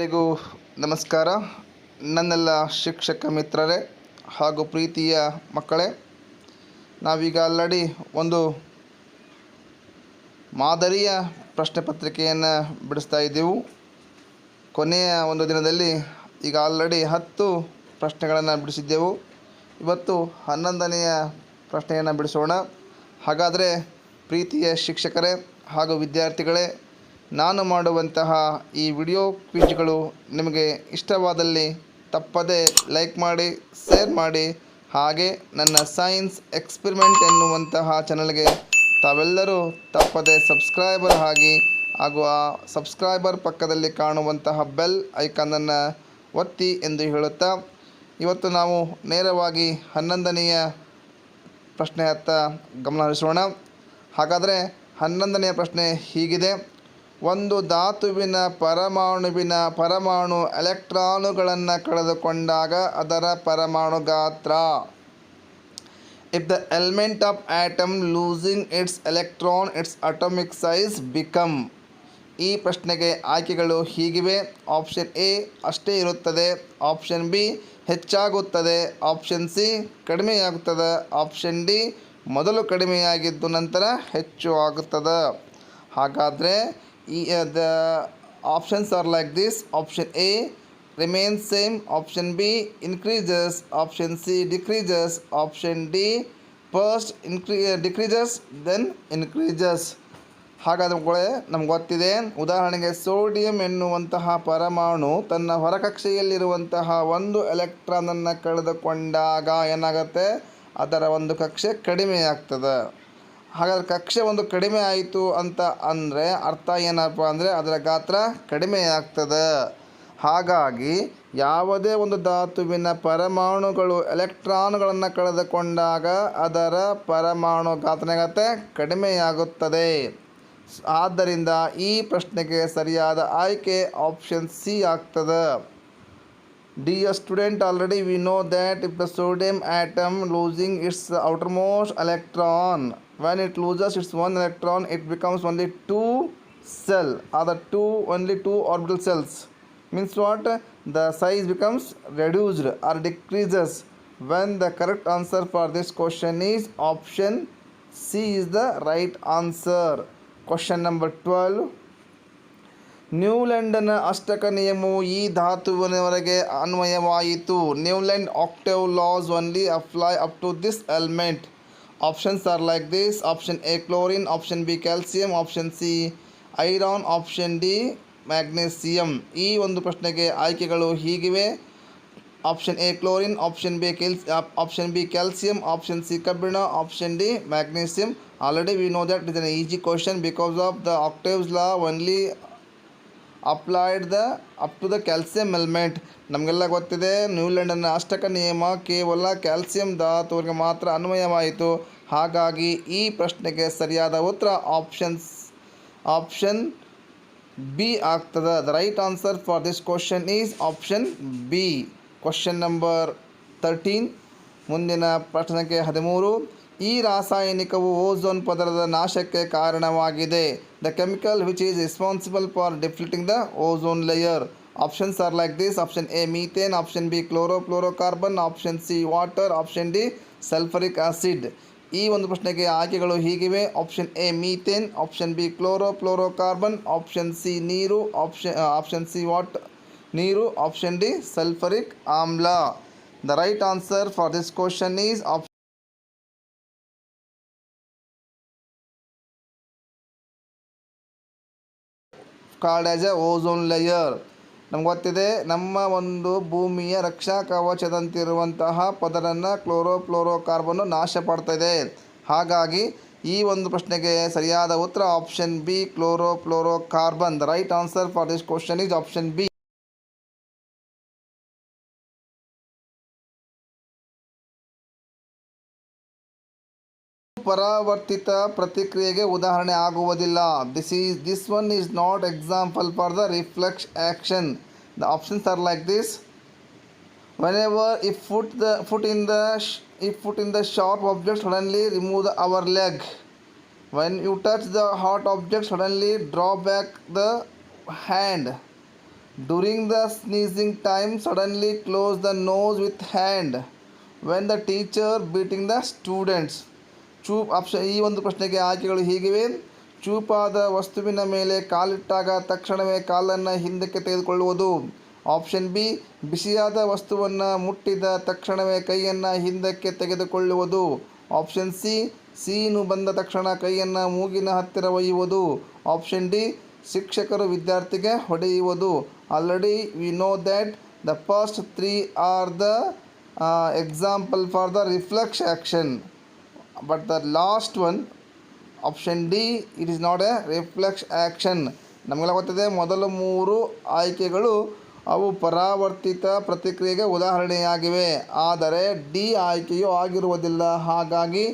ಎಲ್ಲರಿಗೂ ನಮಸ್ಕಾರ. ನನ್ನೆಲ್ಲ ಶಿಕ್ಷಕ ಮಿತ್ರರೇ ಹಾಗೂ ಪ್ರೀತಿಯ ಮಕ್ಕಳೇ, ನಾವೀಗ ಆಲ್ರೆಡಿ ಒಂದು ಮಾದರಿಯ ಪ್ರಶ್ನೆ ಪತ್ರಿಕೆಯನ್ನು ಬಿಡಿಸ್ತಾ ಇದ್ದೆವು. ಕೊನೆಯ ಒಂದು ದಿನದಲ್ಲಿ ಈಗ ಆಲ್ರೆಡಿ 10 ಪ್ರಶ್ನೆಗಳನ್ನು ಬಿಡಿಸಿದ್ದೆವು. ಇವತ್ತು 11ನೆಯ ಪ್ರಶ್ನೆಯನ್ನು ಬಿಡಿಸೋಣ. ಹಾಗಾದರೆ ಪ್ರೀತಿಯ ಶಿಕ್ಷಕರೇ ಹಾಗೂ ವಿದ್ಯಾರ್ಥಿಗಳೇ, ನಾನು ಮಾಡುವಂತಹ ಈ ವಿಡಿಯೋ ಕ್ವಿಜ್ಗಳು ನಿಮಗೆ ಇಷ್ಟವಾದಲ್ಲಿ ತಪ್ಪದೇ ಲೈಕ್ ಮಾಡಿ, ಶೇರ್ ಮಾಡಿ, ಹಾಗೆ ನನ್ನ ಸೈನ್ಸ್ ಎಕ್ಸ್ಪೆರಿಮೆಂಟ್ ಎನ್ನುವಂತಹ ಚಾನಲ್ಗೆ ತಾವೆಲ್ಲರೂ ತಪ್ಪದೇ ಸಬ್ಸ್ಕ್ರೈಬರ್ ಆಗಿ ಹಾಗೂ ಆ ಸಬ್ಸ್ಕ್ರೈಬರ್ ಪಕ್ಕದಲ್ಲಿ ಕಾಣುವಂತಹ ಬೆಲ್ ಐಕಾನನ್ನು ಒತ್ತಿ ಎಂದು ಹೇಳುತ್ತಾ, ಇವತ್ತು ನಾವು ನೇರವಾಗಿ 11ನೆಯ ಪ್ರಶ್ನೆಯತ್ತ ಗಮನ ಹರಿಸೋಣ. ಹಾಗಾದರೆ 11ನೆಯ ಪ್ರಶ್ನೆ ಹೀಗಿದೆ: ಒಂದು ಧಾತುವಿನ ಪರಮಾಣು ಎಲೆಕ್ಟ್ರಾನುಗಳನ್ನು ಕಳೆದುಕೊಂಡಾಗ ಅದರ ಪರಮಾಣು ಗಾತ್ರ. If the element of atom losing it's electron it's atomic size become. ಈ ಪ್ರಶ್ನೆಗೆ ಆಯ್ಕೆಗಳು ಹೀಗಿವೆ: ಆಪ್ಷನ್ ಎ ಅಷ್ಟೇ ಇರುತ್ತದೆ, ಆಪ್ಷನ್ ಬಿ ಹೆಚ್ಚಾಗುತ್ತದೆ, ಆಪ್ಷನ್ ಸಿ ಕಡಿಮೆಯಾಗುತ್ತದೆ, ಆಪ್ಷನ್ ಡಿ ಮೊದಲು ಕಡಿಮೆಯಾಗಿದ್ದು ನಂತರ ಹೆಚ್ಚು ಆಗುತ್ತದೆ. ಹಾಗಾದರೆ the options are like this: option A remains same, option B increases, option C decreases, option D first decreases then increases. ಹಾಗಾದರೆ ನಮ್ಗೆ ಗೊತ್ತಿದೆ, ಉದಾಹರಣೆಗೆ ಸೋಡಿಯಂ ಎನ್ನುವಂತಹ ಪರಮಾಣು ತನ್ನ ಹೊರಕಕ್ಷೆಯಲ್ಲಿರುವಂತಹ ಒಂದು ಎಲೆಕ್ಟ್ರಾನನ್ನು ಕಳೆದುಕೊಂಡಾಗ ಏನಾಗುತ್ತೆ, ಅದರ ಒಂದು ಕಕ್ಷೆ ಕಡಿಮೆಯಾಗ್ತದೆ. ಹಾಗಾದರೆ ಕಕ್ಷೆ ಒಂದು ಕಡಿಮೆ ಆಯಿತು ಅಂತ ಅಂದರೆ ಅರ್ಥ ಏನಪ್ಪ ಅಂದರೆ ಅದರ ಗಾತ್ರ ಕಡಿಮೆಯಾಗ್ತದೆ. ಹಾಗಾಗಿ ಯಾವುದೇ ಒಂದು ಧಾತುವಿನ ಪರಮಾಣುಗಳು ಎಲೆಕ್ಟ್ರಾನ್ಗಳನ್ನು ಕಳೆದುಕೊಂಡಾಗ ಅದರ ಪರಮಾಣು ಗಾತ್ರ ಏನಾಗುತ್ತೆ, ಕಡಿಮೆಯಾಗುತ್ತದೆ. ಆದ್ದರಿಂದ ಈ ಪ್ರಶ್ನೆಗೆ ಸರಿಯಾದ ಆಯ್ಕೆ ಆಪ್ಷನ್ ಸಿ ಆಗ್ತದೆ. Dear student, already we know that if the sodium atom losing its outermost electron, when it loses its one electron, it becomes only 2 cell, or the only 2 orbital cells. Means what? The size becomes reduced or decreases. When the correct answer for this question is option C is the right answer. Question number 12. ನ್ಯೂಲ್ಯಾಂಡ್ನ ಅಷ್ಟಕ ನಿಯಮವು ಈ ಧಾತುವಿನವರೆಗೆ ಅನ್ವಯವಾಯಿತು. Newland octave laws only apply up to this element. Options are like this: option A chlorine, option B calcium, option C iron, option D magnesium. ಈ ಒಂದು ಪ್ರಶ್ನೆಗೆ ಆಯ್ಕೆಗಳು ಹೀಗಿವೆ: option A chlorine, option B calcium, option C ಕಬ್ಬಿಣ, option D magnesium. Already we know that it is an easy question because of the octaves law only applied up to the calcium element. ನಮಗೆಲ್ಲ ಗೊತ್ತಿದೆ, ನ್ಯೂಲ್ಯಾಂಡ್ನ ಅಷ್ಟಕ ನಿಯಮ ಕೇವಲ calcium ಧಾತುವಿಗೆ ಮಾತ್ರ ಅನ್ವಯವಾಯಿತು. ಹಾಗಾಗಿ ಈ ಪ್ರಶ್ನೆಗೆ ಸರಿಯಾದ ಉತ್ತರ ಆಪ್ಷನ್ ಬಿ ಆಗ್ತದೆ. The right answer for this question is option B. Question number 13. ಮುಂದಿನ ಪ್ರಶ್ನೆ ಸಂಖ್ಯೆ 13. ಈ ರಾಸಾಯನಿಕವು ಓಝೋನ್ ಪದರದ ನಾಶಕ್ಕೆ ಕಾರಣವಾಗಿದೆ. The chemical which is responsible for deflecting the ozone layer. Options are like this: option A methane, option B chlorofluorocarbon, option C water, option D sulphuric acid. ಈ ಒಂದು ಪ್ರಶ್ನೆಗೆ ಆಯ್ಕೆಗಳು ಹೀಗಿವೆ: option A methane, option B chlorofluorocarbon, option C ನೀರು, option C ನೀರು, option D sulphuric ಆಮ್ಲ. The right answer for this question is called as a ozone layer. ನಮ್ಗೆ ಗೊತ್ತಿದೆ, ನಮ್ಮ ಒಂದು ಭೂಮಿಯ ರಕ್ಷಾ ಕವಚದಂತಿರುವಂತಹ ಪದರನ್ನು ಕ್ಲೋರೋಫ್ಲೋರೋಕಾರ್ಬನ್ನು ನಾಶ ಪಡ್ತಾಯಿದೆ. ಹಾಗಾಗಿ ಈ ಒಂದು ಪ್ರಶ್ನೆಗೆ ಸರಿಯಾದ ಉತ್ತರ option B chlorofluorocarbon. The right answer for this question is option B. ಪರಾವರ್ತಿತ ಪ್ರತಿಕ್ರಿಯೆಗೆ ಉದಾಹರಣೆ ಆಗುವುದಿಲ್ಲ. This one is not example for the reflex action. The options are like this: whenever if put in the sharp object, suddenly remove our leg. When you touch the hot object, suddenly draw back the hand. During the sneezing time suddenly close the nose with hand when the teacher beating the students. Option ಈ ಒಂದು ಪ್ರಶ್ನೆಗೆ ಆಯ್ಕೆಗಳು ಹೀಗಿವೆ. ಚೂಪಾದ ವಸ್ತುವಿನ ಮೇಲೆ ಕಾಲಿಟ್ಟಾಗ ತಕ್ಷಣವೇ ಕಾಲನ್ನು ಹಿಂದಕ್ಕೆ ತೆಗೆದುಕೊಳ್ಳುವುದು. ಆಪ್ಷನ್ ಬಿ, ಬಿಸಿಯಾದ ವಸ್ತುವನ್ನು ಮುಟ್ಟಿದ ತಕ್ಷಣವೇ ಕೈಯನ್ನು ಹಿಂದಕ್ಕೆ ತೆಗೆದುಕೊಳ್ಳುವುದು. ಆಪ್ಷನ್ ಸಿ, ಸೀನು ಬಂದ ತಕ್ಷಣ ಕೈಯನ್ನು ಮೂಗಿನ ಹತ್ತಿರ ಒಯ್ಯುವುದು. ಆಪ್ಷನ್ ಡಿ, ಶಿಕ್ಷಕರು ವಿದ್ಯಾರ್ಥಿಗೆ ಹೊಡೆಯುವುದು. Already we know that the first three are the example for the reflex action, but the last one, option D, it is not a reflex action. ನಮಗೆಲ್ಲ ಗೊತ್ತಿದೆ ಮೊದಲ ಮೂರು ಆಯ್ಕೆಗಳು ಅವು ಪರಾವರ್ತಿತ ಪ್ರತಿಕ್ರಿಯೆಗೆ ಉದಾಹರಣೆಯಾಗಿವೆ, ಆದರೆ ಡಿ ಆಯ್ಕೆಯು ಆಗಿರುವುದಿಲ್ಲ. ಹಾಗಾಗಿ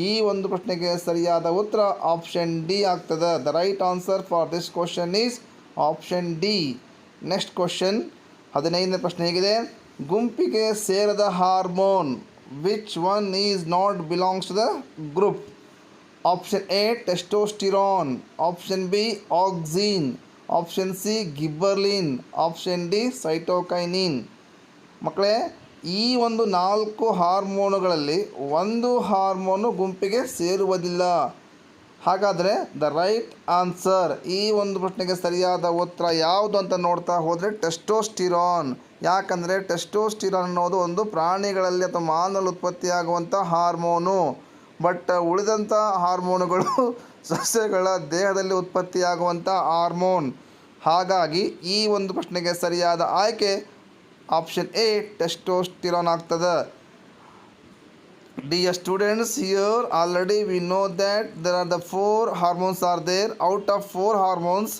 ಈ ಒಂದು ಪ್ರಶ್ನೆಗೆ ಸರಿಯಾದ ಉತ್ತರ ಆಪ್ಷನ್ ಡಿ ಆಗ್ತದೆ. The right answer for this question is option D. Next question 15ನೇ ಪ್ರಶ್ನೆ ಹೇಗಿದೆ. ಗುಂಪಿಗೆ ಸೇರದ hormone which one is not belongs to the group. Option A, testosterone. Option B, auxin. Option C, gibberellin. Option D, cytokinin. ಮಕ್ಕಳೇ, ಈ ಒಂದು 4 ಹಾರ್ಮೋನುಗಳಲ್ಲಿ ಒಂದು hormone ಗುಂಪಿಗೆ ಸೇರುವುದಿಲ್ಲ. ಹಾಗಾದರೆ ದ ರೈಟ್ ಆನ್ಸರ್, ಈ ಒಂದು ಪ್ರಶ್ನೆಗೆ ಸರಿಯಾದ ಉತ್ತರ ಯಾವುದು ಅಂತ ನೋಡ್ತಾ ಹೋದರೆ ಟೆಸ್ಟೋಸ್ಟಿರಾನ್. ಯಾಕಂದರೆ ಟೆಸ್ಟೋಸ್ಟಿರಾನ್ ಅನ್ನೋದು ಒಂದು ಪ್ರಾಣಿಗಳಲ್ಲಿ ಅಥವಾ ಮಾನವರಲ್ಲಿ ಉತ್ಪತ್ತಿಯಾಗುವಂಥ ಹಾರ್ಮೋನು. ಬಟ್ ಉಳಿದಂಥ ಹಾರ್ಮೋನುಗಳು ಸಸ್ಯಗಳ ದೇಹದಲ್ಲಿ ಉತ್ಪತ್ತಿಯಾಗುವಂಥ ಹಾರ್ಮೋನ್. ಹಾಗಾಗಿ ಈ ಒಂದು ಪ್ರಶ್ನೆಗೆ ಸರಿಯಾದ ಆಯ್ಕೆ ಆಪ್ಷನ್ ಎ, ಟೆಸ್ಟೋಸ್ಟಿರಾನ್ ಆಗ್ತದೆ. Dear students, here already we know that there are the 4 hormones are there. Out of 4 hormones,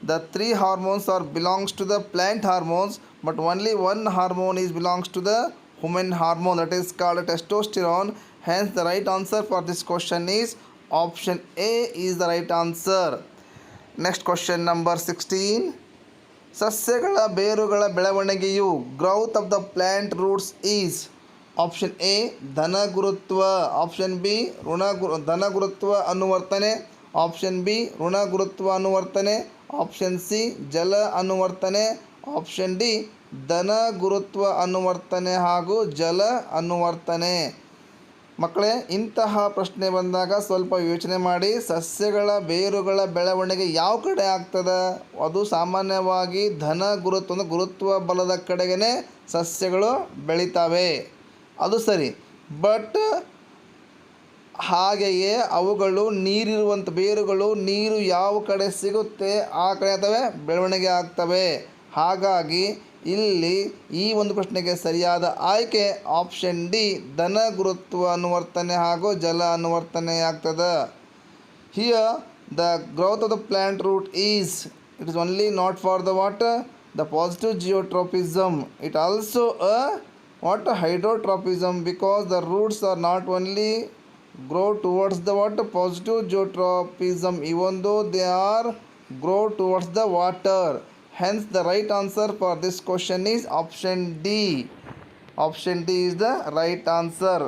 the 3 hormones are belongs to the plant hormones, but only one hormone is belongs to the human hormone, that is called testosterone. Hence the right answer for this question is option A is the right answer. Next question number 16. ಸಸ್ಯಗಳ ಬೇರುಗಳ ಬೆಳವಣಿಗೆಯು growth of the plant roots is. Option A, ಧನಗುರುತ್ವ. Option B, ಧನಗುರುತ್ವ ಅನುವರ್ತನೆ. Option B, ಋಣಗುರುತ್ವ ಅನುವರ್ತನೆ. Option C, ಜಲ ಅನುವರ್ತನೆ. Option D, ಧನಗುರುತ್ವ ಅನುವರ್ತನೆ ಹಾಗೂ ಜಲ ಅನುವರ್ತನೆ. ಮಕ್ಕಳೇ, ಇಂತಹ ಪ್ರಶ್ನೆ ಬಂದಾಗ ಸ್ವಲ್ಪ ಯೋಚನೆ ಮಾಡಿ. ಸಸ್ಯಗಳ ಬೇರುಗಳ ಬೆಳವಣಿಗೆ ಯಾವ ಕಡೆ ಆಗ್ತದೆ? ಅದು ಸಾಮಾನ್ಯವಾಗಿ ಧನಗುರುತ್ವ ಗುರುತ್ವ ಬಲದ ಕಡೆಗೇ ಸಸ್ಯಗಳು ಬೆಳಿತಾವೆ, ಅದು ಸರಿ. ಬಟ್ ಹಾಗೆಯೇ ಅವುಗಳು ನೀರಿರುವಂಥ ಬೇರುಗಳು ನೀರು ಯಾವ ಕಡೆ ಸಿಗುತ್ತೆ ಆ ಕಡೆ ಆಗ್ತವೆ ಬೆಳವಣಿಗೆ ಆಗ್ತವೆ. ಹಾಗಾಗಿ ಇಲ್ಲಿ ಈ ಒಂದು ಪ್ರಶ್ನೆಗೆ ಸರಿಯಾದ ಆಯ್ಕೆ ಆಪ್ಷನ್ ಡಿ, ಧನಗುರುತ್ವ ಅನುವರ್ತನೆ ಹಾಗೂ ಜಲ ಅನುವರ್ತನೆ ಆಗ್ತದೆ. Here the growth of the plant root is, it is only not for the water, the positive geotropism. It also what hydrotropism, because the roots are not only grow towards the water, positive geotropism, even though they are grow towards the water. Hence the right answer for this question is option D. Option D is the right answer.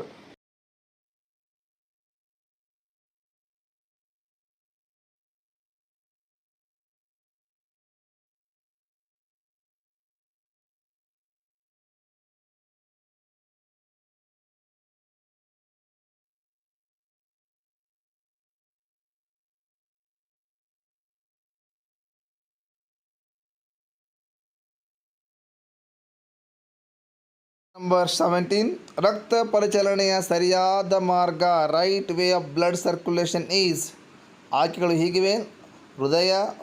Number 17. ರಕ್ತ ಪರಿಚಲನೆಯ ಸರಿಯಾದ ಮಾರ್ಗ, right way of blood circulation is. ಆಯ್ಕೆಗಳು ಹೀಗಿವೆ.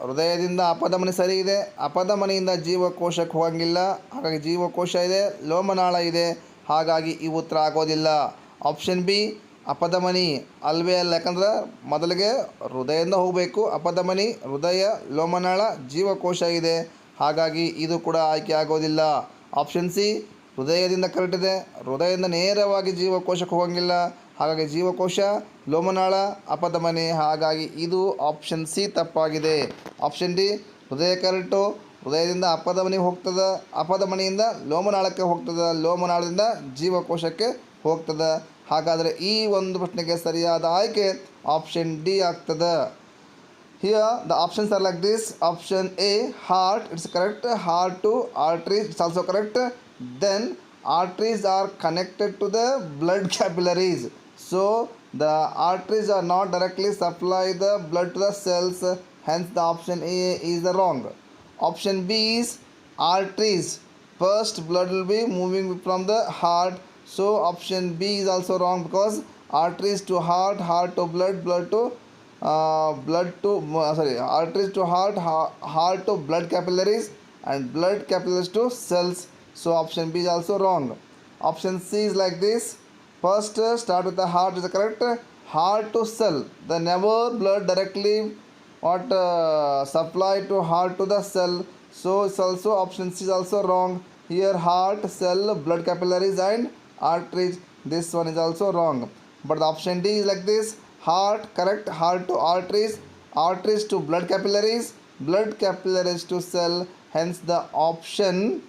ಹೃದಯದಿಂದ ಅಪಧಮನಿ ಸರಿ ಇದೆ, ಅಪಧಮನಿಯಿಂದ ಜೀವಕೋಶಕ್ಕೆ ಹೋಗಂಗಿಲ್ಲ, ಹಾಗಾಗಿ ಜೀವಕೋಶ ಇದೆ, ಲೋಮನಾಳ ಇದೆ, ಹಾಗಾಗಿ ಈ ಉತ್ತರ ಆಗೋದಿಲ್ಲ. ಆಪ್ಷನ್ ಬಿ, ಅಪಧಮನಿ ಅಲ್ವೇ ಅಲ್ಲ, ಯಾಕಂದ್ರೆ ಮೊದಲಿಗೆ ಹೃದಯದಿಂದ ಹೋಗಬೇಕು, ಅಪಧಮನಿ, ಹೃದಯ, ಲೋಮನಾಳ, ಜೀವಕೋಶ ಇದೆ, ಹಾಗಾಗಿ ಇದು ಕೂಡ ಆಯ್ಕೆ ಆಗೋದಿಲ್ಲ. ಆಪ್ಷನ್ ಸಿ, ಹೃದಯದಿಂದ ಕರೆಕ್ಟ್ ಇದೆ, ಹೃದಯದಿಂದ ನೇರವಾಗಿ ಜೀವಕೋಶಕ್ಕೆ ಹೋಗಂಗಿಲ್ಲ, ಹಾಗಾಗಿ ಜೀವಕೋಶ, ಲೋಮನಾಳ, ಅಪಧಮನಿ, ಹಾಗಾಗಿ ಇದು ಆಪ್ಷನ್ ಸಿ ತಪ್ಪಾಗಿದೆ. ಆಪ್ಷನ್ ಡಿ, ಹೃದಯ ಕರೆಕ್ಟು, ಹೃದಯದಿಂದ ಅಪಧಮನಿಗೆ ಹೋಗ್ತದೆ, ಅಪಧಮನಿಯಿಂದ ಲೋಮನಾಳಕ್ಕೆ ಹೋಗ್ತದೆ, ಲೋಮನಾಳದಿಂದ ಜೀವಕೋಶಕ್ಕೆ ಹೋಗ್ತದೆ. ಹಾಗಾದರೆ ಈ ಒಂದು ಪ್ರಶ್ನೆಗೆ ಸರಿಯಾದ ಆಯ್ಕೆ ಆಪ್ಷನ್ ಡಿ ಆಗ್ತದೆ. Here the options are like this. Option A, heart, it's correct. Heart to arteries, it's also correct. Then arteries are connected to the blood capillaries, so the arteries are not directly supply the blood to the cells, hence the option A is the wrong. Option B is arteries, first blood will be moving from the heart, so option B is also wrong, because arteries to heart, heart to blood, blood to arteries to heart, heart to blood capillaries, and blood capillaries to cells, so option B is also wrong. Option C is like this. First start with the heart is the correct. Heart to cell, the never blood directly what supply to heart to the cell, so it's also option C is also wrong. Here heart, cell, blood capillaries and arteries, this one is also wrong. But the option D is like this. Heart correct, heart to arteries, arteries to blood capillaries, blood capillaries to cell, hence the option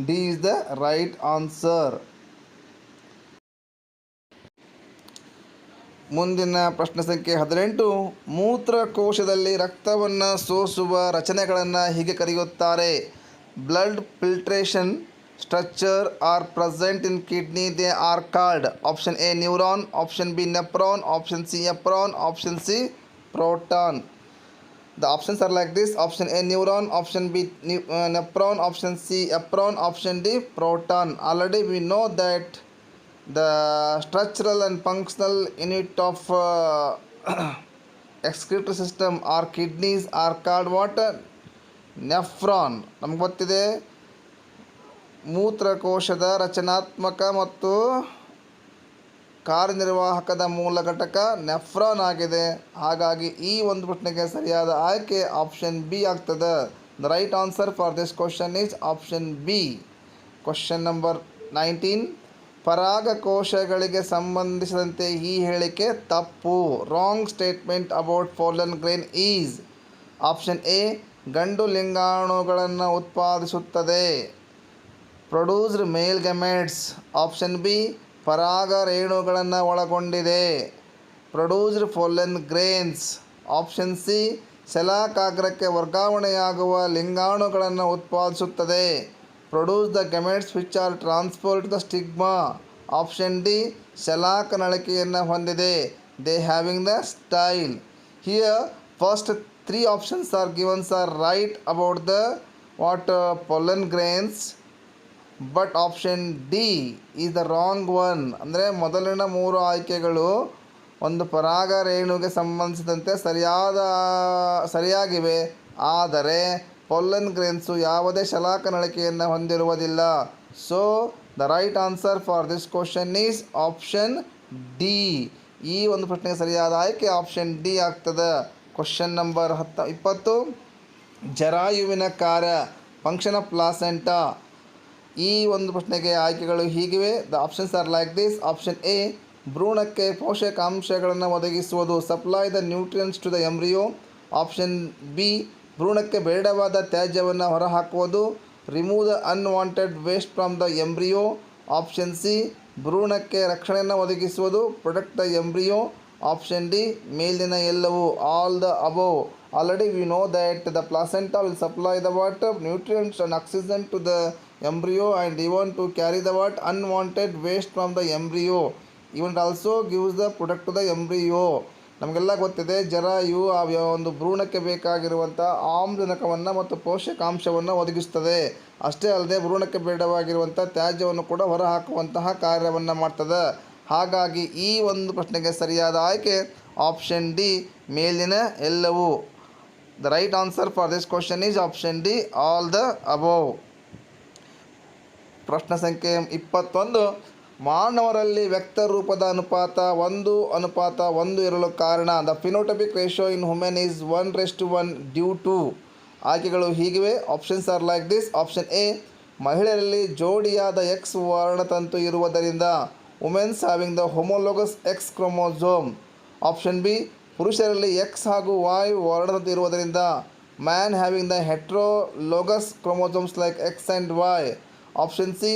D is the right answer. ಮುಂದಿನ ಪ್ರಶ್ನೆ ಸಂಖ್ಯೆ 18. ಮೂತ್ರಕೋಶದಲ್ಲಿ ರಕ್ತವನ್ನು ಸೋಸುವ ರಚನೆಗಳನ್ನು ಹೀಗೆ ಕರೆಯುತ್ತಾರೆ. Blood filtration structure are present in kidney, they are called. Option A neuron, option B nephron, option C apron, option C proton. The options are like this. Option A neuron, option B nephron, option C epron, option D proton. Already we know that the structural and functional unit of excretory system or kidneys are called what? Nephron. ನಮ್ಗೆ ಗೊತ್ತಿದೆ ಮೂತ್ರಕೋಶದ ರಚನಾತ್ಮಕ ಮತ್ತು ಕಾರ್ಯನಿರ್ವಾಹಕದ ಮೂಲ ಘಟಕ nephron ಆಗಿದೆ. ಹಾಗಾಗಿ ಈ ಒಂದು ಪ್ರಶ್ನೆಗೆ ಸರಿಯಾದ ಆಯ್ಕೆ ಆಪ್ಷನ್ ಬಿ ಆಗ್ತದೆ. The right answer for this question is option B. Question number 19. ಪರಾಗಕೋಶಗಳಿಗೆ ಸಂಬಂಧಿಸಿದಂತೆ ಈ ಹೇಳಿಕೆ ತಪ್ಪು. Wrong statement about pollen grain is. Option A ಗಂಡು ಲಿಂಗಾಣುಗಳನ್ನು ಉತ್ಪಾದಿಸುತ್ತದೆ, produced male gametes. Option B ಪರಾಗ ರೇಣುಗಳನ್ನು ಒಳಗೊಂಡಿದೆ, produced pollen grains. Option C ಶಲಾಕಾಗ್ರಕ್ಕೆ ವರ್ಗಾವಣೆಯಾಗುವ ಲಿಂಗಾಣುಗಳನ್ನು ಉತ್ಪಾದಿಸುತ್ತದೆ, produce the gametes which are transferred to the stigma. Option D ಶಲಾಕ ನಳಿಕೆಯನ್ನು ಹೊಂದಿದೆ, they having the style. Here first 3 options are givens are right about the what pollen grains, but option D is the wrong one. ಅಂದರೆ ಮೊದಲಿನ 3 ಆಯ್ಕೆಗಳು ಒಂದು ಪರಾಗ ರೇಣುಗೆ ಸಂಬಂಧಿಸಿದಂತೆ ಸರಿಯಾಗಿವೆ, ಆದರೆ ಪೋಲನ್ ಗ್ರೇನ್ಸು ಯಾವುದೇ ಶಲಾಕ ನಳಿಕೆಯನ್ನು ಹೊಂದಿರುವುದಿಲ್ಲ. So the right answer for this question is option D. ಈ ಒಂದು ಪ್ರಶ್ನೆಗೆ ಸರಿಯಾದ ಆಯ್ಕೆ ಆಪ್ಷನ್ ಡಿ ಆಗ್ತದೆ. Question number 20. ಜರಾಯುವಿನ ಕಾರ್ಯ, ಫಂಕ್ಷನ್ ಆಫ್ ಪ್ಲಾಸೆಂಟಾ. ಈ ಒಂದು ಪ್ರಶ್ನೆಗೆ ಆಯ್ಕೆಗಳು ಹೀಗಿವೆ. The options are like this. Option A ಭ್ರೂಣಕ್ಕೆ ಪೋಷಕಾಂಶಗಳನ್ನು ಒದಗಿಸುವುದು, supply the nutrients to the embryo. Option B ಭ್ರೂಣಕ್ಕೆ ಬೇಡವಾದ ತ್ಯಾಜ್ಯವನ್ನು ಹೊರಹಾಕುವುದು, remove the unwanted waste from the embryo. Option C ಭ್ರೂಣಕ್ಕೆ ರಕ್ಷಣೆಯನ್ನು ಒದಗಿಸುವುದು, protect the embryo. Option D ಮೇಲಿನ ಎಲ್ಲವೂ, all the above. Already we know that the placenta will supply the what nutrients and oxygen to the embryo, and even to carry the what unwanted waste from the embryo. Even it also gives the product to the embryo. ನಮಗೆಲ್ಲ ಗೊತ್ತಿದೆ ಜರಾಯು ಆ ಒಂದು ಭ್ರೂಣಕ್ಕೆ ಬೇಕಾಗಿರುವಂಥ ಆಮ್ಲಜನಕವನ್ನು ಮತ್ತು ಪೋಷಕಾಂಶವನ್ನು ಒದಗಿಸ್ತದೆ. ಅಷ್ಟೇ ಅಲ್ಲದೆ ಭ್ರೂಣಕ್ಕೆ ಬೇಡವಾಗಿರುವಂಥ ತ್ಯಾಜ್ಯವನ್ನು ಕೂಡ ಹೊರಹಾಕುವಂತಹ ಕಾರ್ಯವನ್ನು ಮಾಡ್ತದೆ. ಹಾಗಾಗಿ ಈ ಒಂದು ಪ್ರಶ್ನೆಗೆ ಸರಿಯಾದ ಆಯ್ಕೆ ಆಪ್ಷನ್ ಡಿ ಮೇಲಿನ ಎಲ್ಲವೂ. The right answer for this question is option D, all the above. ಪ್ರಶ್ನೆ ಸಂಖ್ಯೆ 21. ಮಾನವರಲ್ಲಿ ವ್ಯಕ್ತ ರೂಪದ ಅನುಪಾತ 1:1 ಇರಲು ಕಾರಣ. The phenotypic ratio in women is 1:1 due to. ಆಯ್ಕೆಗಳು ಹೀಗಿವೆ. Options are like this. Option A ಮಹಿಳೆಯರಲ್ಲಿ ಜೋಡಿಯಾದ ಎಕ್ಸ್ ವರ್ಣತಂತು ಇರುವುದರಿಂದ, womens having the homologous X chromosome. Option B ಪುರುಷರಲ್ಲಿ ಎಕ್ಸ್ ಹಾಗೂ ವಾಯ್ ವರ್ಣತಂತು ಇರುವುದರಿಂದ, man having the heterologous chromosomes like X and Y. Option C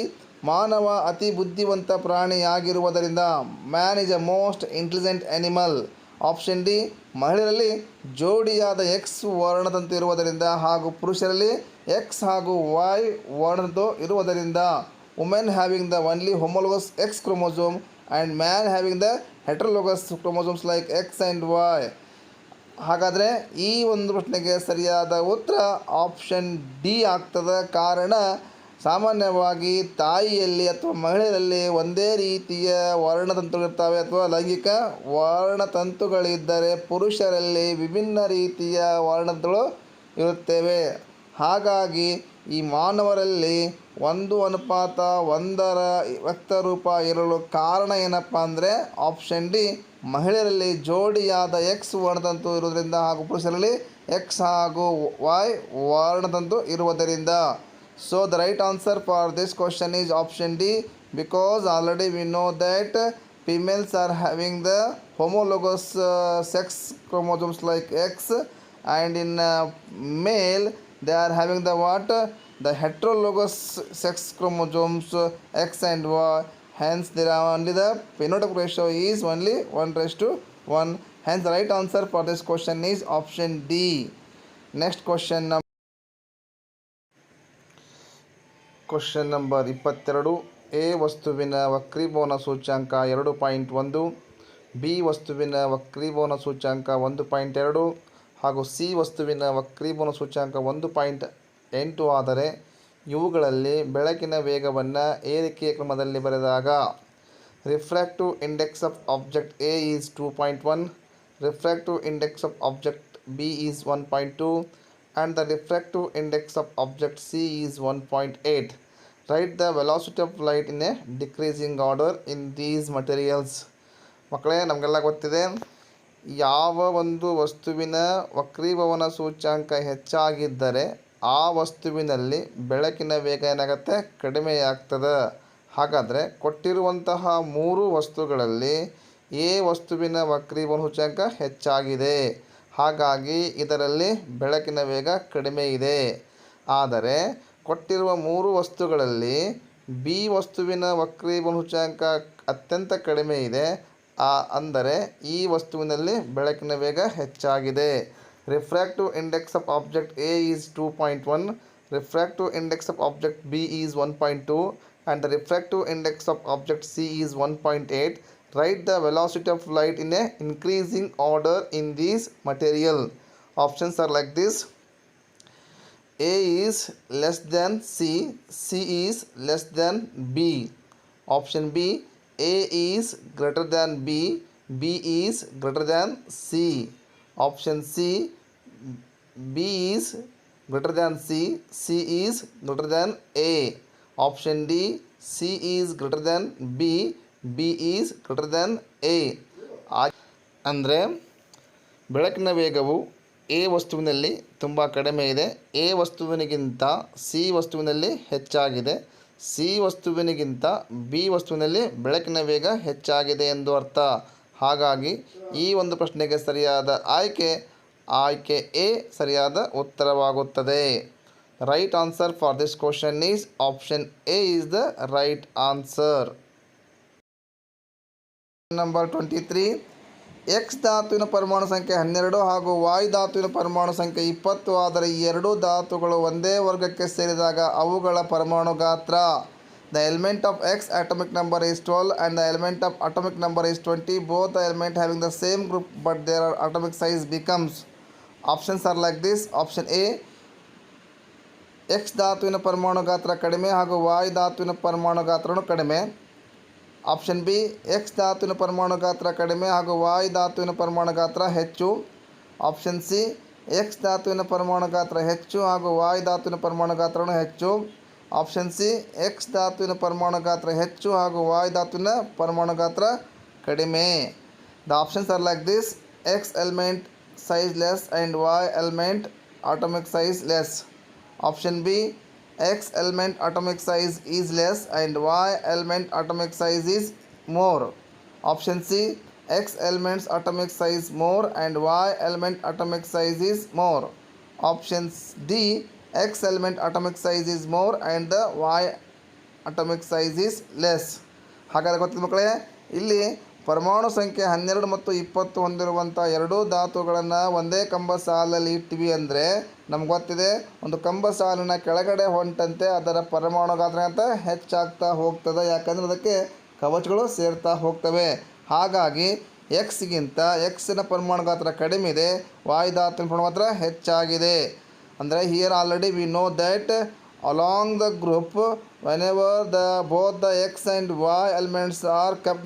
ಮಾನವ ಅತಿ ಬುದ್ಧಿವಂತ ಪ್ರಾಣಿಯಾಗಿರುವುದರಿಂದ, man is a most intelligent animal. Option D ಮಹಿಳೆಯರಲ್ಲಿ ಜೋಡಿಯಾದ ಎಕ್ಸ್ ವರ್ಣತಂತು ಇರುವುದರಿಂದ ಹಾಗೂ ಪುರುಷರಲ್ಲಿ ಎಕ್ಸ್ ಹಾಗೂ ವೈ ವರ್ಣತಂತು ಇರುವುದರಿಂದ. Women having the only homologous X chromosome and man having the heterologous chromosomes like X and Y. ಹಾಗಾದರೆ ಈ ಒಂದು ಪ್ರಶ್ನೆಗೆ ಸರಿಯಾದ ಉತ್ತರ ಆಪ್ಷನ್ ಡಿ ಆಗ್ತದೆ. ಕಾರಣ ಸಾಮಾನ್ಯವಾಗಿ ತಾಯಿಯಲ್ಲಿ ಅಥವಾ ಮಹಿಳೆಯರಲ್ಲಿ ಒಂದೇ ರೀತಿಯ ವರ್ಣತಂತುಗಳಿರ್ತವೆ ಅಥವಾ ಲೈಂಗಿಕ ವರ್ಣತಂತುಗಳಿದ್ದರೆ ಪುರುಷರಲ್ಲಿ ವಿಭಿನ್ನ ರೀತಿಯ ವರ್ಣತಂತುಗಳು ಇರುತ್ತವೆ. ಹಾಗಾಗಿ ಈ ಮಾನವರಲ್ಲಿ 1:1 ವ್ಯಕ್ತರೂಪ ಇರಲು ಕಾರಣ ಏನಪ್ಪ ಅಂದರೆ ಆಪ್ಷನ್ ಡಿ ಮಹಿಳೆಯರಲ್ಲಿ ಜೋಡಿಯಾದ ಎಕ್ಸ್ ವರ್ಣತಂತು ಇರುವುದರಿಂದ ಹಾಗೂ ಪುರುಷರಲ್ಲಿ ಎಕ್ಸ್ ಹಾಗೂ ವೈ ವರ್ಣತಂತು ಇರುವುದರಿಂದ. So the right answer for this question is option D, because already we know that females are having the homologous sex chromosomes like X, and in male they are having the what? The heterologous sex chromosomes X and Y. Hence there are only the phenotypic ratio is only 1:1. Hence the right answer for this question is option D. Next question number 22. A ವಸ್ತುವಿನ ವಕ್ರೀಭವನ ಸೂಚ್ಯಂಕ 2.1, B ವಸ್ತುವಿನ ವಕ್ರೀಭವನ ಸೂಚ್ಯಂಕ 1.2 ಹಾಗೂ C ವಸ್ತುವಿನ ವಕ್ರೀಭವನ ಸೂಚ್ಯಂಕ 1.8 ಆದರೆ ಇವುಗಳಲ್ಲಿ ಬೆಳಕಿನ ವೇಗವನ್ನು ಏರಿಕೆಯ ಕ್ರಮದಲ್ಲಿ ಬರೆದಾಗ refractive index of object A is 2.1, refractive index of object B is 1.2 and the refractive index of object C is 1.8. Write the velocity of light in a decreasing order in these materials. ಮಕ್ಕಳೇ, ನಮಗೆಲ್ಲ ಗೊತ್ತಿದೆ ಯಾವ ಒಂದು ವಸ್ತುವಿನ ವಕ್ರೀಭವನ ಸೂಚ್ಯಂಕ ಹೆಚ್ಚಾಗಿದ್ದರೆ ಆ ವಸ್ತುವಿನಲ್ಲಿ ಬೆಳಕಿನ ವೇಗ ಏನಾಗುತ್ತೆ, ಕಡಿಮೆಯಾಗ್ತದೆ. ಹಾಗಾದರೆ ಕೊಟ್ಟಿರುವಂತಹ 3 ವಸ್ತುಗಳಲ್ಲಿ ಎ ವಸ್ತುವಿನ ವಕ್ರೀಭವನ ಸೂಚ್ಯಂಕ ಹೆಚ್ಚಾಗಿದೆ, ಹಾಗಾಗಿ ಇದರಲ್ಲಿ ಬೆಳಕಿನ ವೇಗ ಕಡಿಮೆ ಇದೆ. ಆದರೆ ಕೊಟ್ಟಿರುವ 3 ವಸ್ತುಗಳಲ್ಲಿ ಬಿ ವಸ್ತುವಿನ ವಕ್ರೀಭವನ ಸೂಚ್ಯಂಕ ಅತ್ಯಂತ ಕಡಿಮೆ ಇದೆ, ಅಂದರೆ ಈ ವಸ್ತುವಿನಲ್ಲಿ ಬೆಳಕಿನ ವೇಗ ಹೆಚ್ಚಾಗಿದೆ. Refractive index of object A is 2.1, refractive index of object B is 1.2 and the refractive index of object C is 1.8. Write the velocity of light in a increasing order in these material. Options are like this: A is less than C, C is less than B. Option B, A is greater than B, B is greater than C. Option C, B is greater than C, C is greater than A. Option D, C is greater than B, B is greater than A. ಅಂದರೆ ಬೆಳಕಿನ ವೇಗವು A ವಸ್ತುವಿನಲ್ಲಿ ತುಂಬ ಕಡಿಮೆ ಇದೆ, A ವಸ್ತುವಿನಿಗಿಂತ C ವಸ್ತುವಿನಲ್ಲಿ ಹೆಚ್ಚಾಗಿದೆ, C ವಸ್ತುವಿನಿಗಿಂತ B ವಸ್ತುವಿನಲ್ಲಿ ಬೆಳಕಿನ ವೇಗ ಹೆಚ್ಚಾಗಿದೆ ಎಂದು ಅರ್ಥ. ಹಾಗಾಗಿ ಈ ಒಂದು ಪ್ರಶ್ನೆಗೆ ಸರಿಯಾದ ಆಯ್ಕೆ ಎ ಸರಿಯಾದ ಉತ್ತರವಾಗುತ್ತದೆ. Right answer for this question is option A is the right answer. Number 23. X ಧಾತುವಿನ ಪರಮಾಣು ಸಂಖ್ಯೆ 12 ಹಾಗೂ Y ಧಾತುವಿನ ಪರಮಾಣು ಸಂಖ್ಯೆ 20 ಆದರೆ ಈ ಎರಡೂ ಧಾತುಗಳು ಒಂದೇ ವರ್ಗಕ್ಕೆ ಸೇರಿದಾಗ ಅವುಗಳ ಪರಮಾಣು ಗಾತ್ರ. The element of X atomic number is 12 and the element of atomic number is 20. Both the elements having the same group but their atomic size becomes. Options are like this. Option A, X ಧಾತುವಿನ ಪರಮಾಣು ಗಾತ್ರ ಕಡಿಮೆ ಹಾಗೂ Y ಧಾತುವಿನ ಪರಮಾಣು ಗಾತ್ರನೂ ಕಡಿಮೆ. Option B, X ಧಾತುವಿನ ಪರಮಾಣು ಗಾತ್ರ ಕಡಿಮೆ ಹಾಗೂ ವಾಯ್ ಧಾತುವಿನ ಪರಮಾಣು ಗಾತ್ರ ಹೆಚ್ಚು. ಆಪ್ಷನ್ ಸಿ, ಎಕ್ಸ್ ಧಾತುವಿನ ಪರಮಾಣು ಗಾತ್ರ ಹೆಚ್ಚು ಹಾಗೂ ವಾಯ್ ಧಾತುವಿನ ಪರಮಾಣು ಗಾತ್ರನೂ ಹೆಚ್ಚು. ಆಪ್ಷನ್ ಸಿ, ಎಕ್ಸ್ ಧಾತುವಿನ ಪರಮಾಣು ಗಾತ್ರ ಹೆಚ್ಚು ಹಾಗೂ ವಾಯ್ ಧಾತುವಿನ ಪರಮಾಣು ಗಾತ್ರ ಕಡಿಮೆ. The options are like this: X element size less and Y element atomic size less. Option B, X element atomic size is less and Y element atomic size is more. Option C, X elements atomic size more and Y element atomic size is more. Option D, X element atomic size is more and the Y atomic size is less. ಹಾಗಾದರೆ ಗೊತ್ತಿದೆ ಮಕ್ಕಳೇ, ಇಲ್ಲಿ ಪರಮಾಣು ಸಂಖ್ಯೆ 12 ಮತ್ತು 20 ಹೊಂದಿರುವಂಥ ಎರಡೂ ಧಾತುಗಳನ್ನು ಒಂದೇ ಕಂಬ ಸಾಲಲ್ಲಿ ಇಟ್ಟಿವಿ ಅಂದರೆ ನಮ್ಗೆ ಗೊತ್ತಿದೆ, ಒಂದು ಕಂಬ ಸಾಲಿನ ಕೆಳಗಡೆ ಹೊಂಟಂತೆ ಅದರ ಪರಮಾಣು ಗಾತ್ರ ಅಂತ ಹೆಚ್ಚಾಗ್ತಾ ಹೋಗ್ತದೆ. ಯಾಕಂದರೆ ಅದಕ್ಕೆ ಕವಚಗಳು ಸೇರ್ತಾ ಹೋಗ್ತವೆ. ಹಾಗಾಗಿ ಎಕ್ಸ್ಗಿಂತ ಎಕ್ಸಿನ ಪರಮಾಣು ಗಾತ್ರ ಕಡಿಮೆ ಇದೆ, ವಾಯು ಧಾತುವಿನ ಪರಮಾಣು ಗಾತ್ರ ಹೆಚ್ಚಾಗಿದೆ. ಅಂದರೆ here already we know that along the group whenever both the x and y elements are kept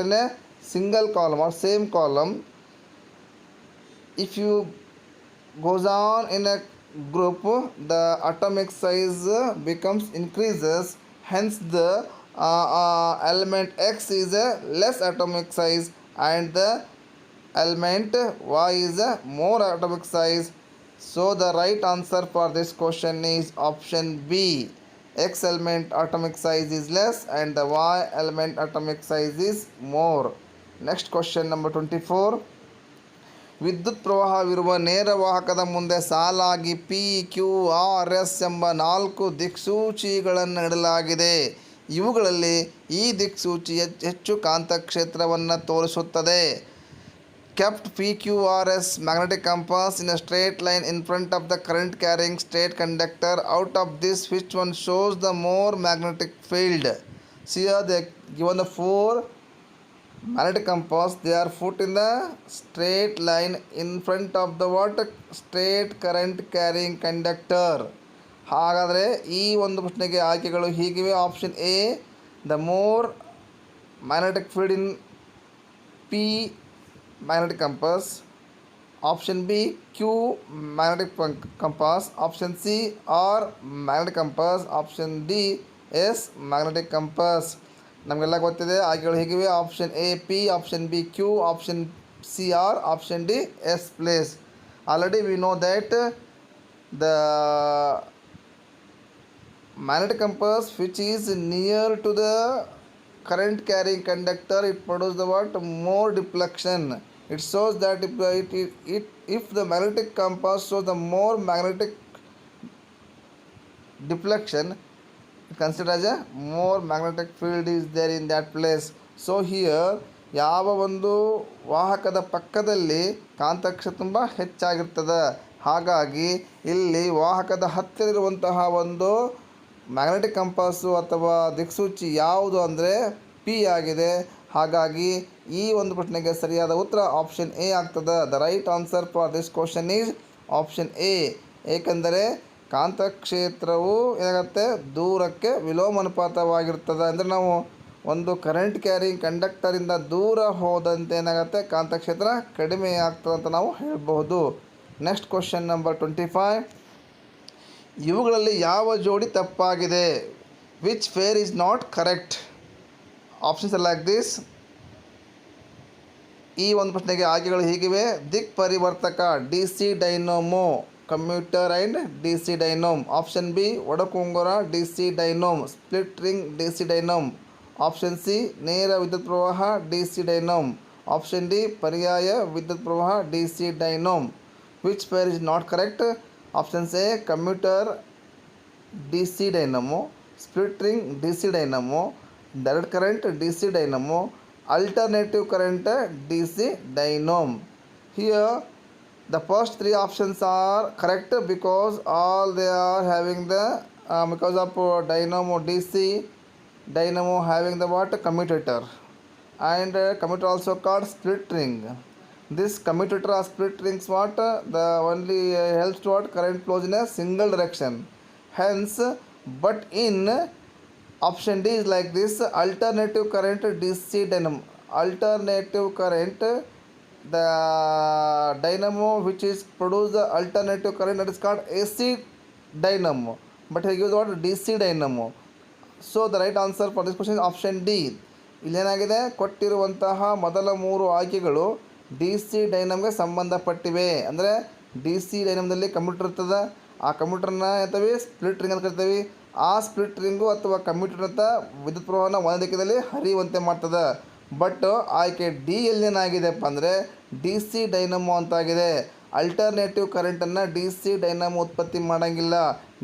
in a single column or same column, if you goes on in a group the atomic size becomes increases, hence the element x is a less atomic size and the element y is a more atomic size. So the right answer for this question is option B. X element atomic size is less and the Y element atomic size is more. Next question number 24. ವಿದ್ಯುತ್ ಪ್ರವಾಹವಿರುವ ನೇರ ವಾಹಕದ ಮುಂದೆ ಸಾಲಾಗಿ P Q R S ಎಂಬ 4 ದಿಕ್ಸೂಚಿಗಳನ್ನು ಇಡಲಾಗಿದೆ. ಇವುಗಳಲ್ಲಿ ಈ ದಿಕ್ಸೂಚಿ ಹೆಚ್ಚು ಕಾಂತಕ್ಷೇತ್ರವನ್ನು ತೋರಿಸುತ್ತದೆ. Kept PQRS magnetic compass in a straight line in front of the current carrying state conductor. Out of this, which one shows the more magnetic field? See here they given the 4 magnetic compass. They are put in the straight line in front of the what? Straight current carrying conductor. ಹಾಗಾದರೆ ಈ ಒಂದು ಪ್ರಶ್ನೆಗೆ ಆಯ್ಕೆಗಳು ಹೀಗಿವೆ. Option A, the more magnetic field in P magnetic compass. Option B, Q magnetic compass. Option C, R magnetic compass. Option D, S magnetic compass. ನಮಗೆಲ್ಲ ಗೊತ್ತಿದೆ ಆಯ್ಕೆಗಳು ಹೀಗಿವೆ. Option A P, option B Q, option C R, option D S place. Already we know that the magnetic compass which is near to the current carrying conductor, it produces the what? More deflection. It shows that if the magnetic compass shows the more magnetic deflection, it considered as a more magnetic field is there in that place. So here ಯಾವ ಒಂದು ವಾಹಕದ ಪಕ್ಕದಲ್ಲಿ ಕಾಂತಕ್ಷೇತ್ರ ತುಂಬ ಹೆಚ್ಚಾಗಿರ್ತದೆ. ಹಾಗಾಗಿ ಇಲ್ಲಿ ವಾಹಕದ ಹತ್ತಿರ ಇರುವಂತಹ ಒಂದು ಮ್ಯಾಗ್ನೆಟಿಕ್ ಕಂಪಾಸು ಅಥವಾ ದಿಕ್ಸೂಚಿ ಯಾವುದು ಅಂದರೆ ಪಿ ಆಗಿದೆ. ಹಾಗಾಗಿ ಈ ಒಂದು ಪ್ರಶ್ನೆಗೆ ಸರಿಯಾದ ಉತ್ತರ ಆಪ್ಷನ್ ಎ ಆಗ್ತದೆ. The right answer for this question is option A. ಏಕೆಂದರೆ ಕಾಂತಕ್ಷೇತ್ರವು ಏನಾಗುತ್ತೆ, ದೂರಕ್ಕೆ ವಿಲೋಮಾನುಪಾತವಾಗಿರ್ತದೆ. ಅಂದರೆ ನಾವು ಒಂದು ಕರೆಂಟ್ ಕ್ಯಾರಿಂಗ್ ಕಂಡಕ್ಟರಿಂದ ದೂರ ಹೋದಂತೆ ಏನಾಗುತ್ತೆ, ಕಾಂತಕ್ಷೇತ್ರ ಕಡಿಮೆ ಆಗ್ತದೆ ಅಂತ ನಾವು ಹೇಳಬಹುದು. Next question number 25. ಇವುಗಳಲ್ಲಿ ಯಾವ ಜೋಡಿ ತಪ್ಪಾಗಿದೆ? Which pair is not correct? Options are like this. ಈ ಒಂದು ಪ್ರಶ್ನೆಗೆ ಆಯ್ಕೆಗಳು ಹೀಗಿವೆ. ದಿಕ್ ಪರಿವರ್ತಕ D C dynamo, commutator and D C dynamo. Option B ಒಡಕುಂಗುರ D C dynamo, split ring D C dynamo. Option C ನೇರ ವಿದ್ಯುತ್ ಪ್ರವಾಹ D C dynamo. Option D ಪರ್ಯಾಯ ವಿದ್ಯುತ್ ಪ್ರವಾಹ D C dynamo. Which pair is not correct? Options A commuter D C dynamo, split ring D C dynamo, direct current D C dynamo, alternative current DC dynamo. Here the first 3 options are correct because all they are having the because of dynamo DC dynamo having the what? Commutator, and commutator also called split ring. This commutator or split rings what? The only helps to what? Current flows in a single direction. Hence, but in option D is like this: alternative current DC dynamo. Alternative current, the dynamo which is produce the alternative current, that is called AC dynamo. But here gives what? DC dynamo. So the right answer for this question is option D. ಇಲ್ಲೇನಾಗಿದೆ, ಕೊಟ್ಟಿರುವಂತಹ ಮೊದಲ 3 ಆಯ್ಕೆಗಳು D C ಡೈನಮ್ಗೆ ಸಂಬಂಧಪಟ್ಟಿವೆ. ಅಂದರೆ D C ಡೈನಮ್ದಲ್ಲಿ computer ಇರ್ತದೆ. ಆ ಕಂಪ್ಯೂಟರ್ನ ಎಂತವಿ split ring ಅಂತ ಕರಿತೀವಿ. ಆ split ring ಅಥವಾ ಕಂಪ್ಯೂಟರ್ ಅಂತ ವಿದ್ಯುತ್ ಪ್ರವಾಹನ ಒಂದು ದಿಕ್ಕಿನಲ್ಲಿ ಹರಿಯುವಂತೆ ಮಾಡ್ತದೆ. ಬಟ್ ಆಯ್ಕೆ ಡಿ ಏನಾಗಿದೆಪ್ಪ ಅಂದರೆ ಡಿ ಸಿ ಡೈನಮೋ ಅಂತಾಗಿದೆ. ಅಲ್ಟರ್ನೇಟಿವ್ ಕರೆಂಟನ್ನು ಡಿ ಸಿ ಡೈನಮೋ ಉತ್ಪತ್ತಿ ಮಾಡೋಂಗಿಲ್ಲ.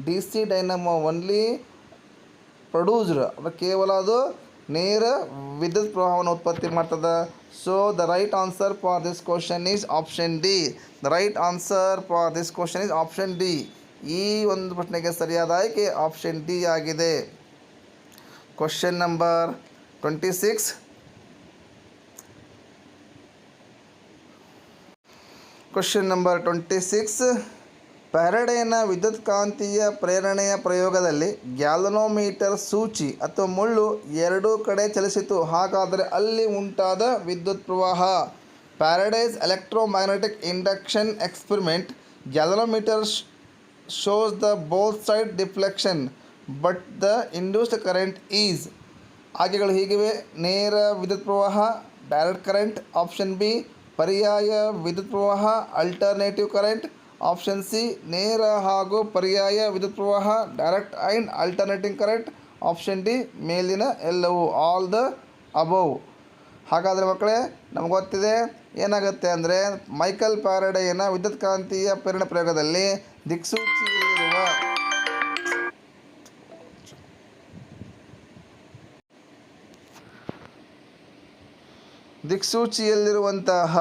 D C dynamo only produced, ಕೇವಲ ಅದು ನೇರ ವಿದ್ಯುತ್ ಪ್ರವಾಹವನ್ನು ಉತ್ಪತ್ತಿ ಮಾಡ್ತದೆ. So the right answer for this question is option D. The right answer for this question is option D. ಈ ಒಂದು ಪ್ರಶ್ನೆಗೆ ಸರಿಯಾದ ಆಯ್ಕೆ ಆಪ್ಷನ್ ಡಿ ಆಗಿದೆ. Question number 26. Question number 26. ಫ್ಯಾರಡೆಯ ವಿದ್ಯುತ್ಕಾಂತೀಯ ಪ್ರೇರಣೆಯ ಪ್ರಯೋಗದಲ್ಲಿ ಗ್ಯಾಲ್ವನೋಮೀಟರ್ ಸೂಚಿ ಅಥವಾ ಮುಳ್ಳು ಎರಡೂ ಕಡೆ ಚಲಿಸಿತು. ಹಾಗಾದರೆ ಅಲ್ಲಿ ಉಂಟಾದ ವಿದ್ಯುತ್ ಪ್ರವಾಹ. Faraday's electromagnetic induction experiment. Galvanometer shows the both side deflection but the induced current is. ಆಯ್ಕೆಗಳು ಹೀಗಿವೆ: ನೇರ ವಿದ್ಯುತ್ ಪ್ರವಾಹ, ಡೈರೆಕ್ಟ್ ಕರೆಂಟ್. ಆಪ್ಷನ್ ಬಿ ಪರ್ಯಾಯ ವಿದ್ಯುತ್ ಪ್ರವಾಹ, ಅಲ್ಟರ್ನೇಟಿವ್ ಕರೆಂಟ್. ಆಪ್ಷನ್ ಸಿ ನೇರ ಹಾಗೂ ಪರ್ಯಾಯ ವಿದ್ಯುತ್ ಪ್ರವಾಹ, direct and alternating current. Option D ಮೇಲಿನ ಎಲ್ಲವೂ, ಆಲ್ ದ ಅಬೌವ್. ಹಾಗಾದರೆ ಮಕ್ಕಳೇ, ನಮ್ಗೆ ಗೊತ್ತಿದೆ ಏನಾಗುತ್ತೆ ಅಂದರೆ, ಮೈಕಲ್ ಫ್ಯಾರಡೆಯ ವಿದ್ಯುತ್ಕಾಂತೀಯ ಪ್ರೇರಣೆ ಪ್ರಯೋಗದಲ್ಲಿ ದಿಕ್ಸೂಚಿಯಲ್ಲಿರುವಂತಹ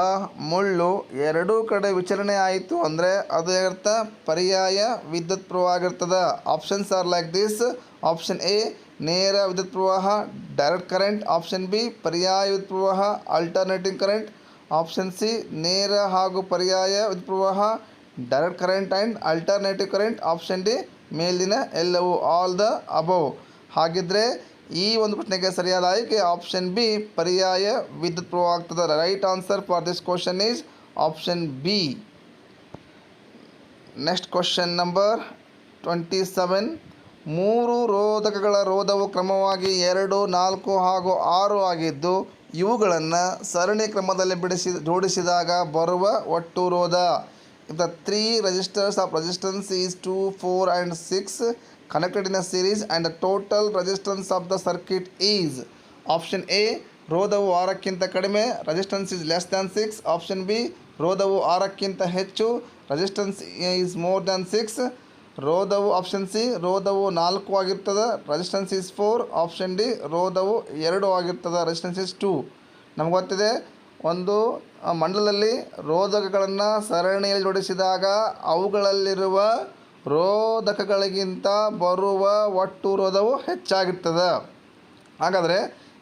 ಮುಳ್ಳು ಎರಡೂ ಕಡೆ ವಿಚಲನೆ ಆಯಿತು ಅಂದರೆ ಅದು ಏನರ್ಥ? ಪರ್ಯಾಯ ವಿದ್ಯುತ್ ಪ್ರವಾಹ ಆಗಿರ್ತದೆ. Options are like this. Option A ನೇರ ವಿದ್ಯುತ್ ಪ್ರವಾಹ, ಡೈರೆಕ್ಟ್ ಕರೆಂಟ್. ಆಪ್ಷನ್ ಬಿ ಪರ್ಯಾಯ ವಿದ್ಯುತ್ ಪ್ರವಾಹ, ಅಲ್ಟರ್ನೇಟಿಂಗ್ ಕರೆಂಟ್. ಆಪ್ಷನ್ ಸಿ ನೇರ ಹಾಗೂ ಪರ್ಯಾಯ ವಿದ್ಯುತ್ ಪ್ರವಾಹ, direct current and alternative current. Option D ಮೇಲಿನ ಎಲ್ಲವೂ, ಆಲ್ ದ ಅಬೌವ್. ಹಾಗಿದ್ರೆ ಈ ಒಂದು ಪ್ರಶ್ನೆಗೆ ಸರಿಯಾದ ಆಯ್ಕೆ ಆಪ್ಷನ್ ಬಿ ಪರ್ಯಾಯ ವಿದ್ಯುತ್ ಪ್ರವಾಹ ಆಗ್ತದೆ. Right answer for this question is option B. Next question number 27. 3 ರೋಧಕಗಳ ರೋಧವು ಕ್ರಮವಾಗಿ 2, 4 ಹಾಗೂ 6 ಆಗಿದ್ದು ಇವುಗಳನ್ನು ಸರಣಿ ಕ್ರಮದಲ್ಲಿ ಜೋಡಿಸಿದಾಗ ಬರುವ ಒಟ್ಟು ರೋಧ. If the 3 resistors of resistance is 2, 4 and 6 connected in a series and the total resistance of the circuit is. Option A ರೋಧವು 6ಕ್ಕಿಂತ ಕಡಿಮೆ, resistance is less than 6. Option B ರೋಧವು 6ಕ್ಕಿಂತ ಹೆಚ್ಚು, resistance is more than 6. ರೋಧವು option C ರೋಧವು 4 ಆಗಿರ್ತದೆ, resistance is 4. Option D ರೋಧವು 2 ಆಗಿರ್ತದೆ, resistance is 2. ನಮ್ಗೆ ಗೊತ್ತಿದೆ, ಒಂದು ಮಂಡಲದಲ್ಲಿ ರೋಧಕಗಳನ್ನು ಸರಣಿಯಲ್ಲಿ ಜೋಡಿಸಿದಾಗ ಅವುಗಳಲ್ಲಿರುವ ರೋಧಕಗಳಿಗಿಂತ ಬರುವ ಒಟ್ಟು ರೋಧವು ಹೆಚ್ಚಾಗಿರ್ತದೆ. ಹಾಗಾದರೆ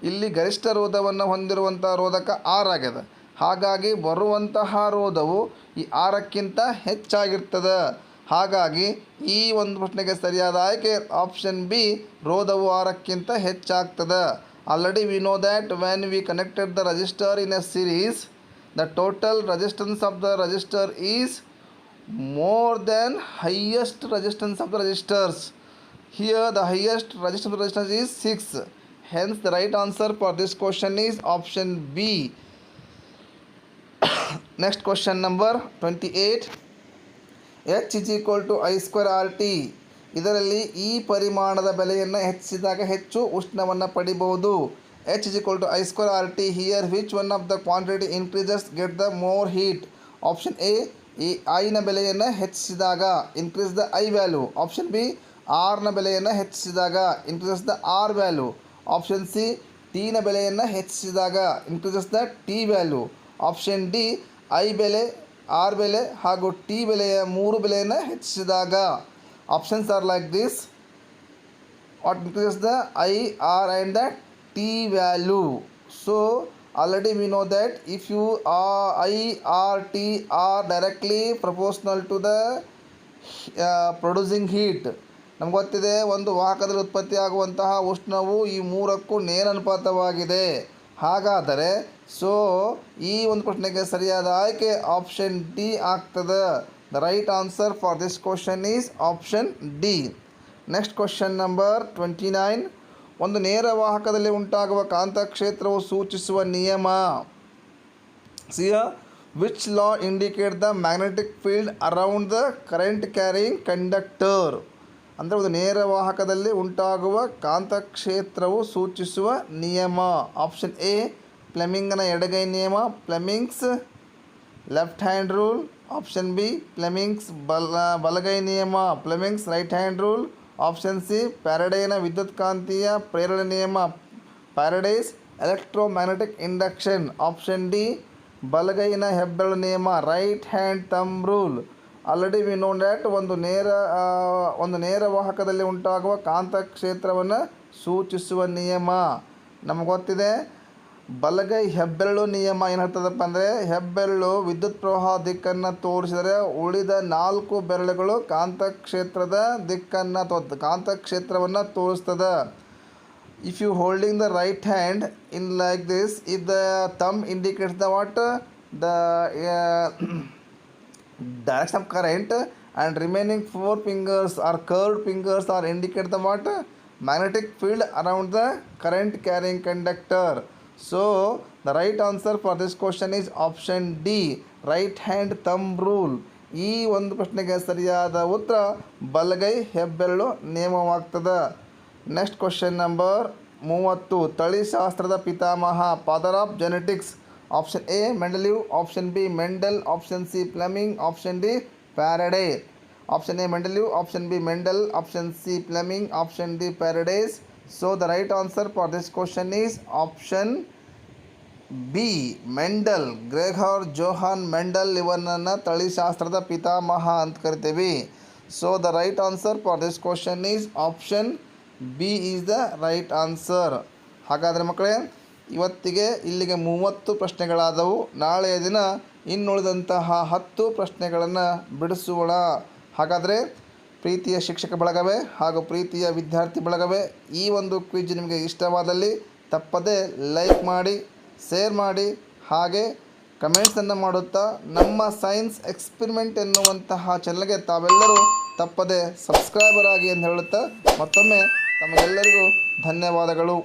ಇಲ್ಲಿ ಗರಿಷ್ಠ ರೋಧವನ್ನು ಹೊಂದಿರುವಂಥ ರೋಧಕ 6 ಆಗಿದೆ. ಹಾಗಾಗಿ ಬರುವಂತಹ ರೋಧವು ಈ 6ಕ್ಕಿಂತ ಹೆಚ್ಚಾಗಿರ್ತದೆ. ಹಾಗಾಗಿ ಈ ಒಂದು ಪ್ರಶ್ನೆಗೆ ಸರಿಯಾದ ಆಯ್ಕೆ ಆಪ್ಷನ್ ಬಿ ರೋಧವು 6ಕ್ಕಿಂತ ಹೆಚ್ಚಾಗ್ತದೆ. Already we know that when we connected the resistor in a series, the total resistance of the resistor is more than highest resistance of the resistors. Here the highest resistance of the resistance is 6. Hence the right answer for this question is option B. Next question number 28. H is equal to I square RT. ಇದರಲ್ಲಿ ಈ ಪರಿಮಾಣದ ಬೆಲೆಯನ್ನು ಹೆಚ್ಚಿಸಿದಾಗ ಹೆಚ್ಚು ಉಷ್ಣವನ್ನು ಪಡಿಬಹುದು. H is equal to I square RT. Here which one of the quantity increases get the more heat? Option A ಈ ಐನ ಬೆಲೆಯನ್ನು ಹೆಚ್ಚಿಸಿದಾಗ increase the I value. Option B ಆರ್ನ ಬೆಲೆಯನ್ನು ಹೆಚ್ಚಿಸಿದಾಗ increases the R value. Option C ಟಿನ ಬೆಲೆಯನ್ನು ಹೆಚ್ಚಿಸಿದಾಗ increases the T value. Option D I ಬೆಲೆ, ಆರ್ ಬೆಲೆ ಹಾಗೂ ಟಿ ಬೆಲೆಯ 3 ಬೆಲೆಯನ್ನು ಹೆಚ್ಚಿಸಿದಾಗ. Options are like this. What increases the I, R and the T value? So already we know that if you I, R, T are directly proportional to the producing heat. ನಮ್ಗೆ ಗೊತ್ತಿದೆ, ಒಂದು ವಾಹಕದಲ್ಲಿ ಉತ್ಪತ್ತಿಯಾಗುವಂತಹ ಉಷ್ಣವು ಈ 3ಕ್ಕೂ ನೇರಾನುಪಾತವಾಗಿದೆ. ಹಾಗಾದರೆ ಈ ಒಂದು ಪ್ರಶ್ನೆಗೆ ಸರಿಯಾದ ಆಯ್ಕೆ ಆಪ್ಷನ್ ಡಿ ಆಗ್ತದೆ. The right answer for this question is option D. Next question number 29. ಒಂದು ನೇರ ವಾಹಕದಲ್ಲಿ ಉಂಟಾಗುವ ಕಾಂತಕ್ಷೇತ್ರವು ಸೂಚಿಸುವ ನಿಯಮ. See which law indicate the magnetic field around the current carrying conductor? ಅಂದರೆ ಒಂದು ನೇರ ವಾಹಕದಲ್ಲಿ ಉಂಟಾಗುವ ಕಾಂತಕ್ಷೇತ್ರವು ಸೂಚಿಸುವ ನಿಯಮ. ಆಪ್ಷನ್ ಎ ಫ್ಲೆಮಿಂಗನ ಎಡಗೈ ನಿಯಮ, Fleming's left hand rule. Option B Fleming's ಬಲಗೈ ನಿಯಮ, Fleming's right hand rule. Option C ಫ್ಯಾರಡೆಯ ವಿದ್ಯುತ್ಕಾಂತೀಯ ಪ್ರೇರಣೆ ನಿಯಮ, Faraday's electromagnetic induction. Option D ಬಲಗೈನ ಹೆಬ್ಬೆರಳು ನಿಯಮ, right hand thumb rule. Already we know that ಒಂದು ನೇರ ವಾಹಕದಲ್ಲಿ ಉಂಟಾಗುವ ಕಾಂತಕ್ಷೇತ್ರವನ್ನು ಸೂಚಿಸುವ ನಿಯಮ ನಮಗೆ ಗೊತ್ತಿದೆ. ಬಲಗೈ ಹೆಬ್ಬೆರಳು ನಿಯಮ ಏನು ಹೇಳ್ತದಪ್ಪ ಅಂದರೆ, ಹೆಬ್ಬೆರಳು ವಿದ್ಯುತ್ ಪ್ರವಾಹ ದಿಕ್ಕನ್ನು ತೋರಿಸಿದರೆ ಉಳಿದ 4 ಬೆರಳುಗಳು ಕಾಂತಕ್ಷೇತ್ರದ ದಿಕ್ಕನ್ನು ಅಥವಾ ಕಾಂತಕ್ಷೇತ್ರವನ್ನು ತೋರಿಸ್ತದೆ. If you holding the right hand in like this, if the thumb indicates the what, the direction of current, and remaining 4 fingers or curved fingers are indicate the what, magnetic field around the current carrying conductor. So the right answer for this question is option D, right hand thumb rule. ಈ ಒಂದು ಪ್ರಶ್ನೆಗೆ ಸರಿಯಾದ ಉತ್ತರ ಬಲಗೈ ಹೆಬ್ಬೆರಳು ನಿಯಮವಾಗ್ತದೆ. Next question number 30. ತಳಿಶಾಸ್ತ್ರದ ಪಿತಾಮಹ, father of genetics. Option A Mendeleev, option B Mendel, option C Fleming, option D Faraday. Option A Mendeleev, option B Mendel, option C Fleming, option D Faraday's. So the right answer for this question is option B Mendel. Gregor Johann Mendel ಇವನನ್ನು ತಳಿಶಾಸ್ತ್ರದ ಪಿತಾಮಹ ಅಂತ ಕರಿತೀವಿ. So the right answer for this question is option B is the right answer. ಹಾಗಾದರೆ ಮಕ್ಕಳೇ, ಇವತ್ತಿಗೆ ಇಲ್ಲಿಗೆ 30 ಪ್ರಶ್ನೆಗಳಾದವು. ನಾಳೆಯ ದಿನ ಇನ್ನುಳಿದಂತಹ 10 ಪ್ರಶ್ನೆಗಳನ್ನು ಬಿಡಿಸೋಣ. ಹಾಗಾದರೆ ಪ್ರೀತಿಯ ಶಿಕ್ಷಕ ಬಳಗವೇ ಹಾಗೂ ಪ್ರೀತಿಯ ವಿದ್ಯಾರ್ಥಿ ಬಳಗವೇ, ಈ ಒಂದು ಕ್ವಿಜ್ ನಿಮಗೆ ಇಷ್ಟವಾದಲ್ಲಿ ತಪ್ಪದೇ ಲೈಕ್ ಮಾಡಿ, ಶೇರ್ ಮಾಡಿ, ಹಾಗೆ ಕಮೆಂಟ್ಸನ್ನು ಮಾಡುತ್ತಾ ನಮ್ಮ ಸೈನ್ಸ್ ಎಕ್ಸ್ಪೆರಿಮೆಂಟ್ ಎನ್ನುವಂತಹ ಚಾನಲ್ಗೆ ತಾವೆಲ್ಲರೂ ತಪ್ಪದೇ ಸಬ್ಸ್ಕ್ರೈಬರ್ ಆಗಿ ಎಂದು ಹೇಳುತ್ತಾ ಮತ್ತೊಮ್ಮೆ ತಮಗೆಲ್ಲರಿಗೂ ಧನ್ಯವಾದಗಳು.